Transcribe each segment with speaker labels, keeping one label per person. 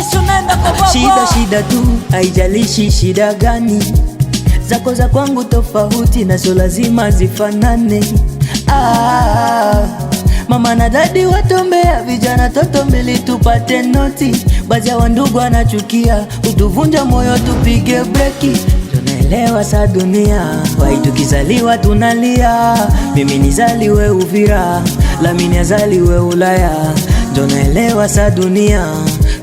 Speaker 1: kisha unaenda kwa baba.
Speaker 2: Shida tu, haijalishi shida gani, zako za kwangu tofauti na sio lazima zifanane. Mama na dadi watombea vijana toto mbili tupate noti. Baadhi ya wandugu wanachukia, utuvunja moyo tupige breki. Tunaelewa sa dunia, wai tukizaliwa tunalia. Mimi nizaliwe Uvira, Lamini azaliwe Ulaya. Tunaelewa sa dunia,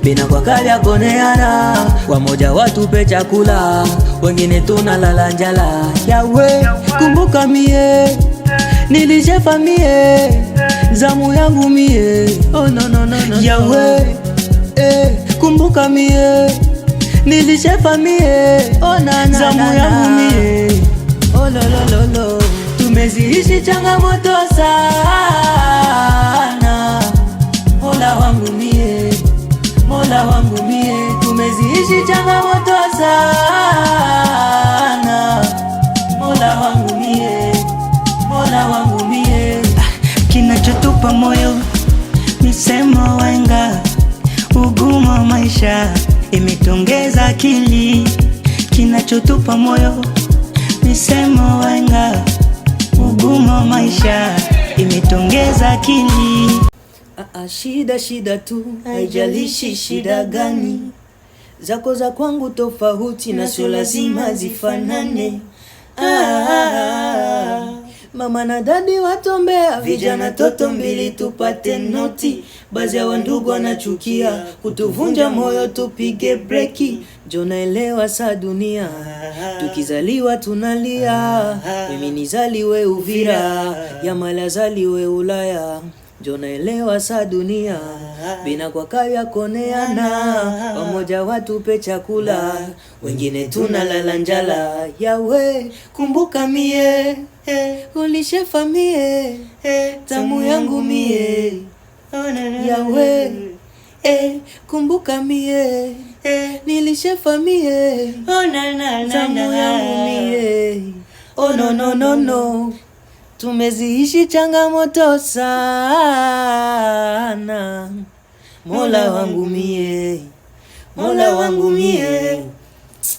Speaker 2: bina kwa kali ya koneana. Wamoja watupe chakula, wengine tunalala njala. Yawe, kumbuka mie, nilishefa mie, zamu yangu mie. Oh no no no no. Yawe, kumbuka mie, nilishefa mie. Oh na na, zamu yangu mie. Oh lo lo lo lo. Tumeziishi changamoto sana, Mola wangu mie, Mola wangu mie. Tumeziishi changamoto sana, Mola wangu mie, Mola wangu mie.
Speaker 3: Kinachotupa moyo misemo wenga, ugumu wa maisha imetongeza akili. Kinachotupa moyo misemo wenga, ugumu wa maisha imetongeza akili.
Speaker 2: Shida tu, haijalishi shida gani, zako za kwangu tofauti na sio lazima zifanane. Mama na dadi watombea vijana toto mbili tupate noti. Baadhi ya wandugu wanachukia, kutuvunja moyo tupige breki. Jo naelewa sa dunia, tukizaliwa tunalia. Mimi nizaliwe Uvira, Yamal azaliwe Ulaya. Jo naelewa sa dunia, bina kwa kaya koneana. Wamoja watupe chakula, wengine tunalala njala. Yawe, kumbuka mie, ulishefa mie, tamu yangu mie. Yawe, kumbuka mie, nilishefa mie, tamu yangu mie. Oh no no no no. Tumeziishi changamoto sana, Mola wangu mie, Mola wangu mie.